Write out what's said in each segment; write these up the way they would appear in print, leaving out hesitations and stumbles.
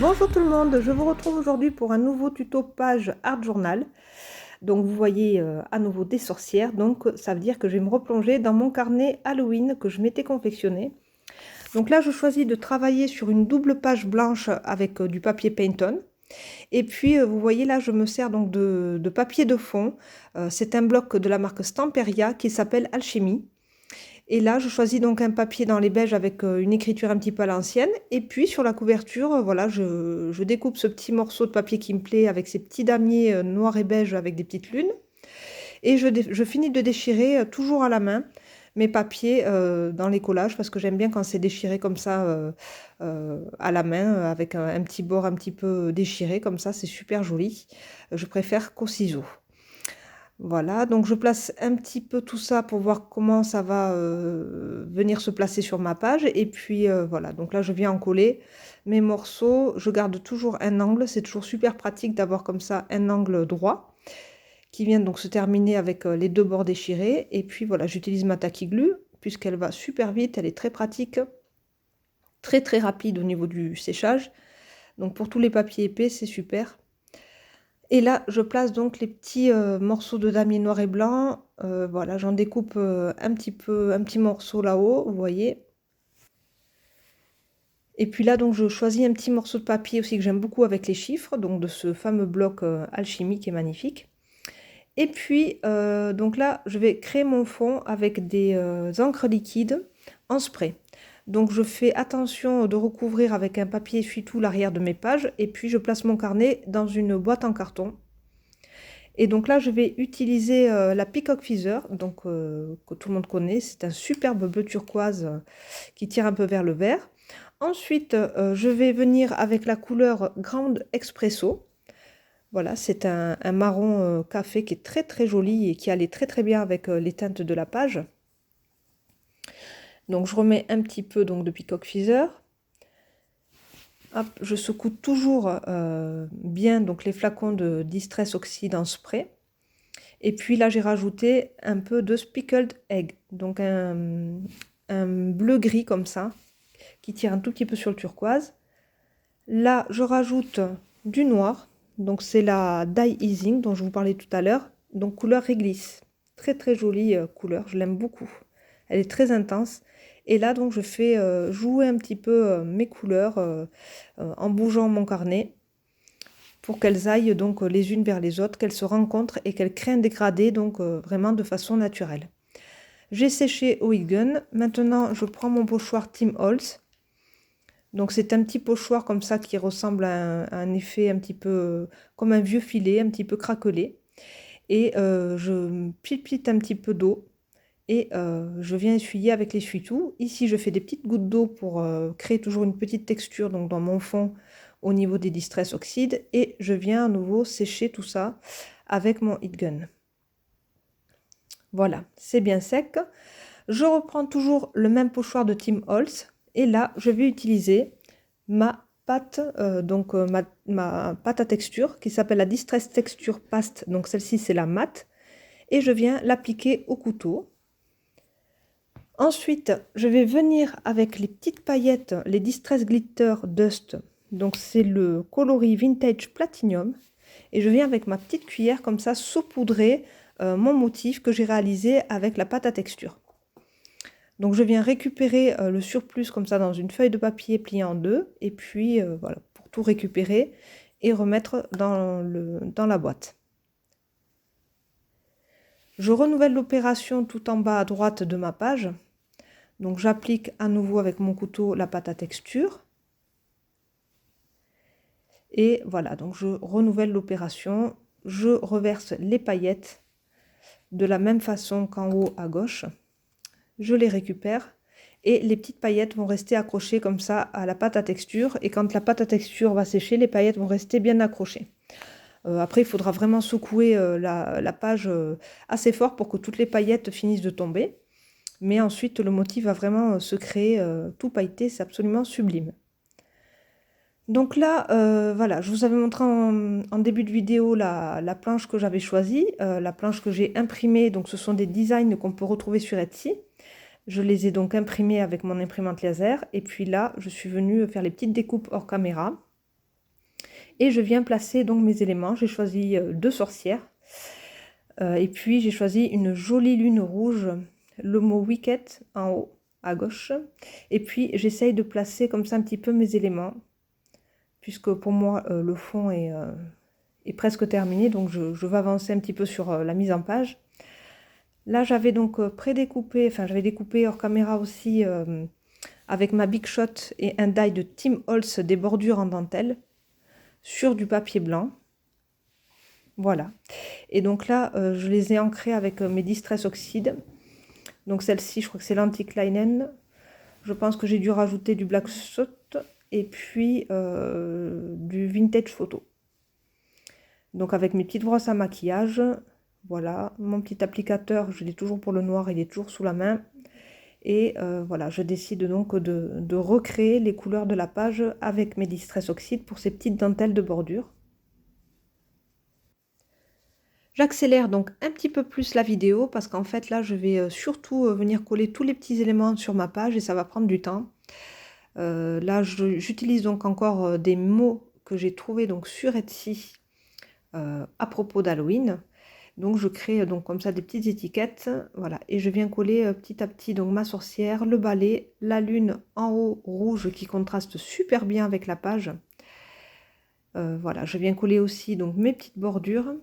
Bonjour tout le monde, je vous retrouve aujourd'hui pour un nouveau tuto page Art Journal. Donc vous voyez à nouveau des sorcières, donc ça veut dire que je vais me replonger dans mon carnet Halloween que je m'étais confectionné. Donc là je choisis de travailler sur une double page blanche avec du papier Painton. Et puis vous voyez là je me sers donc de papier de fond. C'est un bloc de la marque Stamperia qui s'appelle Alchimie. Et là, je choisis donc un papier dans les beiges avec une écriture un petit peu à l'ancienne. Et puis sur la couverture, voilà, je découpe ce petit morceau de papier qui me plaît avec ces petits damiers noirs et beige avec des petites lunes. Et je finis de déchirer toujours à la main mes papiers dans les collages parce que j'aime bien quand c'est déchiré comme ça à la main avec un petit bord un petit peu déchiré comme ça, c'est super joli. Je préfère qu'au ciseau. Voilà, donc je place un petit peu tout ça pour voir comment ça va venir se placer sur ma page. Et puis voilà, donc là je viens en coller mes morceaux. Je garde toujours un angle, c'est toujours super pratique d'avoir comme ça un angle droit qui vient donc se terminer avec les deux bords déchirés. Et puis voilà, j'utilise ma tacky glue puisqu'elle va super vite, elle est très pratique, très très rapide au niveau du séchage. Donc pour tous les papiers épais, c'est super. Et là, je place donc les petits morceaux de damier noir et blanc. Voilà, j'en découpe un petit morceau là-haut, vous voyez. Et puis là, donc, je choisis un petit morceau de papier aussi que j'aime beaucoup avec les chiffres, donc de ce fameux bloc alchimique qui est magnifique. Et puis, donc là, je vais créer mon fond avec des encres liquides en spray. Donc je fais attention de recouvrir avec un papier essuie-tout l'arrière de mes pages. Et puis je place mon carnet dans une boîte en carton. Et donc là, je vais utiliser la Peacock Feather, donc, que tout le monde connaît. C'est un superbe bleu turquoise qui tire un peu vers le vert. Ensuite, je vais venir avec la couleur Grande Espresso. Voilà, c'est un marron café qui est très très joli et qui allait très très bien avec les teintes de la page. Donc je remets un petit peu donc, de Peacock Feather. Hop, je secoue toujours bien donc, les flacons de Distress Oxide en spray. Et puis là, j'ai rajouté un peu de Speckled Egg, donc un bleu-gris comme ça, qui tire un tout petit peu sur le turquoise. Là, je rajoute du noir, donc c'est la Dye Easing dont je vous parlais tout à l'heure, donc couleur réglisse. Très très jolie couleur, je l'aime beaucoup. Elle est très intense. Et là, donc, je fais jouer un petit peu mes couleurs en bougeant mon carnet, pour qu'elles aillent donc les unes vers les autres, qu'elles se rencontrent et qu'elles créent un dégradé donc vraiment de façon naturelle. J'ai séché au heat gun. Maintenant, je prends mon pochoir Tim Holtz. Donc c'est un petit pochoir comme ça qui ressemble à un effet un petit peu comme un vieux filet, un petit peu craquelé. Et je pipite un petit peu d'eau et je viens essuyer avec l'essuie-tout. Ici, je fais des petites gouttes d'eau pour créer toujours une petite texture donc dans mon fond au niveau des Distress Oxide et je viens à nouveau sécher tout ça avec mon heat gun. Voilà, c'est bien sec. Je reprends toujours le même pochoir de Tim Holtz et là, je vais utiliser ma pâte, ma pâte à texture qui s'appelle la Distress Texture Paste. Donc celle-ci, c'est la mat et je viens l'appliquer au couteau. Ensuite, je vais venir avec les petites paillettes, les Distress Glitter Dust. Donc c'est le coloris Vintage Platinum. Et je viens avec ma petite cuillère comme ça saupoudrer mon motif que j'ai réalisé avec la pâte à texture. Donc je viens récupérer le surplus comme ça dans une feuille de papier pliée en deux. Et puis voilà, pour tout récupérer et remettre dans la boîte. Je renouvelle l'opération tout en bas à droite de ma page. Donc j'applique à nouveau avec mon couteau la pâte à texture. Et voilà, donc je renouvelle l'opération. Je reverse les paillettes de la même façon qu'en haut à gauche. Je les récupère et les petites paillettes vont rester accrochées comme ça à la pâte à texture. Et quand la pâte à texture va sécher, les paillettes vont rester bien accrochées. Après, il faudra vraiment secouer la page assez fort pour que toutes les paillettes finissent de tomber. Mais ensuite, le motif va vraiment se créer tout pailleté, c'est absolument sublime. Donc là, voilà, je vous avais montré en début de vidéo la planche que j'avais choisie, la planche que j'ai imprimée. Donc ce sont des designs qu'on peut retrouver sur Etsy. Je les ai donc imprimés avec mon imprimante laser. Et puis là, je suis venue faire les petites découpes hors caméra. Et je viens placer donc mes éléments. J'ai choisi 2 sorcières. Et puis j'ai choisi une jolie lune rouge, le mot Wicket en haut à gauche. Et puis j'essaye de placer comme ça un petit peu mes éléments, puisque pour moi le fond est presque terminé, donc je vais avancer un petit peu sur la mise en page. Là j'avais donc prédécoupé, enfin j'avais découpé hors caméra aussi avec ma Big Shot et un die de Tim Holtz des bordures en dentelle sur du papier blanc. Voilà. Et donc là, je les ai ancrés avec mes Distress Oxide. Donc celle-ci, je crois que c'est l'Anti-Kleinen. Je pense que j'ai dû rajouter du Black Soot et puis du Vintage Photo. Donc avec mes petites brosses à maquillage, voilà. Mon petit applicateur, je l'ai toujours pour le noir, il est toujours sous la main. Et voilà, je décide donc de recréer les couleurs de la page avec mes Distress Oxide pour ces petites dentelles de bordure. J'accélère donc un petit peu plus la vidéo parce qu'en fait là je vais surtout venir coller tous les petits éléments sur ma page et ça va prendre du temps. Là j'utilise donc encore des mots que j'ai trouvés donc sur Etsy à propos d'Halloween. Donc je crée donc comme ça des petites étiquettes, voilà, et je viens coller petit à petit donc ma sorcière, le balai, la lune en haut rouge qui contraste super bien avec la page. Voilà, je viens coller aussi donc mes petites bordures.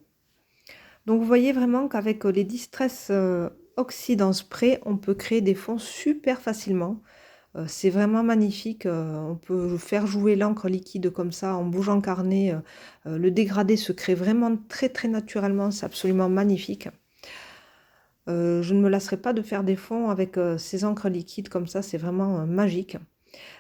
Donc vous voyez vraiment qu'avec les Distress Oxide en spray, on peut créer des fonds super facilement. C'est vraiment magnifique. On peut faire jouer l'encre liquide comme ça en bougeant le carnet. Le dégradé se crée vraiment très très naturellement. C'est absolument magnifique. Je ne me lasserai pas de faire des fonds avec ces encres liquides comme ça. C'est vraiment magique.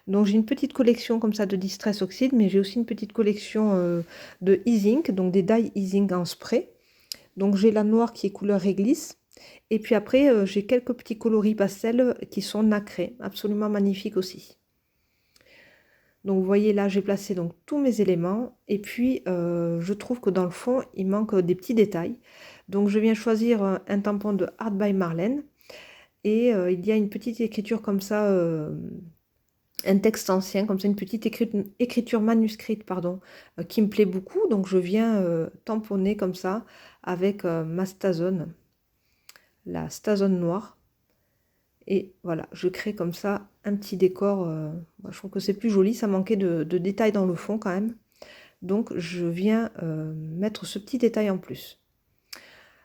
Donc j'ai une petite collection comme ça de Distress Oxide, mais j'ai aussi une petite collection de e-ink, donc des die e-ink en spray. Donc j'ai la noire qui est couleur réglisse. Et puis après, j'ai quelques petits coloris pastels qui sont nacrés. Absolument magnifiques aussi. Donc vous voyez là, j'ai placé donc tous mes éléments. Et puis je trouve que dans le fond, il manque des petits détails. Donc je viens choisir un tampon de Art by Marlène. Et il y a une petite écriture comme ça, un texte ancien, comme ça, une petite écriture manuscrite, pardon, qui me plaît beaucoup. Donc je viens tamponner comme ça avec ma Stazone, la Stazone noire. Et voilà, je crée comme ça un petit décor. Je trouve que c'est plus joli, ça manquait de détails dans le fond quand même. Donc je viens mettre ce petit détail en plus.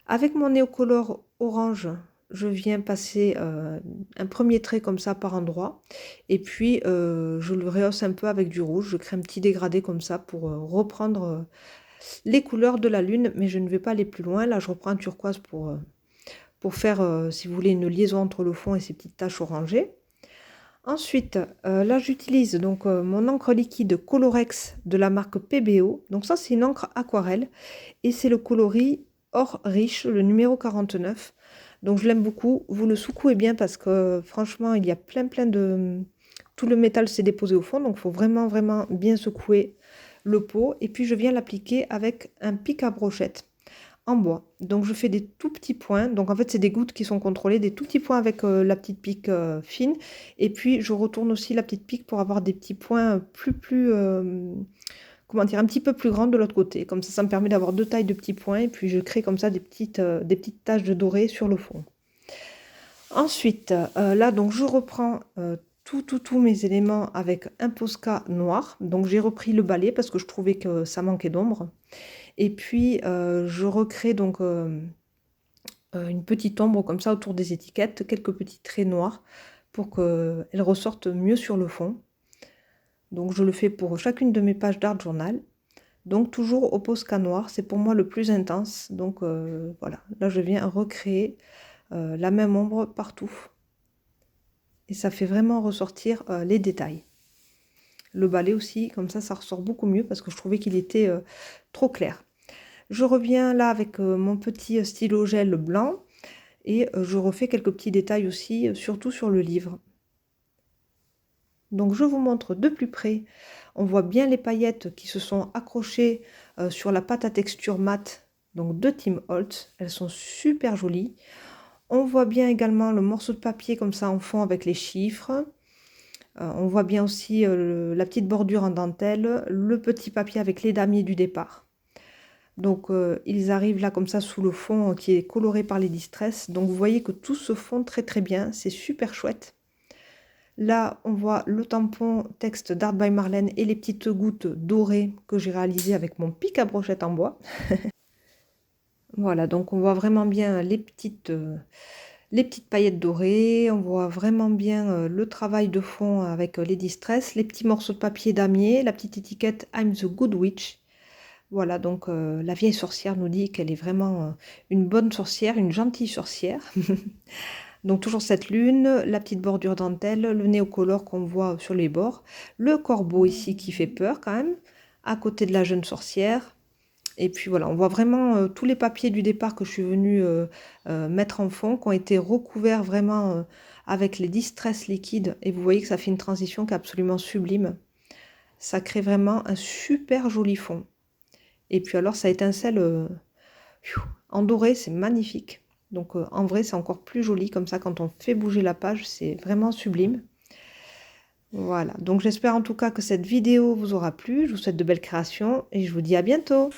Avec mon néocolor orange, je viens passer un premier trait comme ça par endroit. Et puis je le rehausse un peu avec du rouge. Je crée un petit dégradé comme ça pour reprendre les couleurs de la lune. Mais je ne vais pas aller plus loin. Là, je reprends un turquoise pour faire, si vous voulez, une liaison entre le fond et ces petites taches orangées. Ensuite, là, j'utilise donc mon encre liquide Colorex de la marque PBO. Donc ça, c'est une encre aquarelle. Et c'est le coloris Or Riche, le numéro 49. Donc je l'aime beaucoup. Vous le secouez bien parce que franchement, il y a plein de... Tout le métal s'est déposé au fond. Donc il faut vraiment bien secouer le pot. Et puis je viens l'appliquer avec un pic à brochette en bois. Donc je fais des tout petits points. Donc en fait c'est des gouttes qui sont contrôlées, des tout petits points avec la petite pique fine. Et puis je retourne aussi la petite pique pour avoir des petits points comment dire, un petit peu plus grands de l'autre côté. Comme ça me permet d'avoir deux tailles de petits points. Et puis je crée comme ça des petites taches de doré sur le fond. Ensuite, là donc je reprends tous mes éléments avec un Posca noir. Donc j'ai repris le balai parce que je trouvais que ça manquait d'ombre. Et puis je recrée donc une petite ombre comme ça autour des étiquettes, quelques petits traits noirs pour qu'elles ressortent mieux sur le fond. Donc je le fais pour chacune de mes pages d'art journal. Donc toujours au Posca noir, c'est pour moi le plus intense. Donc voilà, là je viens recréer la même ombre partout. Et ça fait vraiment ressortir les détails. Le balai aussi, comme ça ressort beaucoup mieux parce que je trouvais qu'il était trop clair. Je reviens là avec mon petit stylo gel blanc et je refais quelques petits détails aussi, surtout sur le livre. Donc je vous montre de plus près. On voit bien les paillettes qui se sont accrochées sur la pâte à texture mat donc de Tim Holtz. Elles sont super jolies. On voit bien également le morceau de papier comme ça en fond avec les chiffres. On voit bien aussi la petite bordure en dentelle, le petit papier avec les damiers du départ. Donc ils arrivent là comme ça sous le fond qui est coloré par les Distress. Donc vous voyez que tout se fond très très bien, c'est super chouette. Là on voit le tampon texte d'Art by Marlène et les petites gouttes dorées que j'ai réalisées avec mon pic à brochette en bois. Voilà, donc on voit vraiment bien les petites paillettes dorées, on voit vraiment bien le travail de fond avec les Distress, les petits morceaux de papier damier, la petite étiquette I'm the Good Witch. Voilà, donc la vieille sorcière nous dit qu'elle est vraiment une bonne sorcière, une gentille sorcière. Donc toujours cette lune, la petite bordure dentelle, le néocolore qu'on voit sur les bords, le corbeau ici qui fait peur quand même, à côté de la jeune sorcière. Et puis voilà, on voit vraiment tous les papiers du départ que je suis venue mettre en fond, qui ont été recouverts vraiment avec les Distress liquides. Et vous voyez que ça fait une transition qui est absolument sublime. Ça crée vraiment un super joli fond. Et puis alors ça étincelle en doré, c'est magnifique. Donc en vrai c'est encore plus joli comme ça quand on fait bouger la page, c'est vraiment sublime. Voilà, donc j'espère en tout cas que cette vidéo vous aura plu. Je vous souhaite de belles créations et je vous dis à bientôt.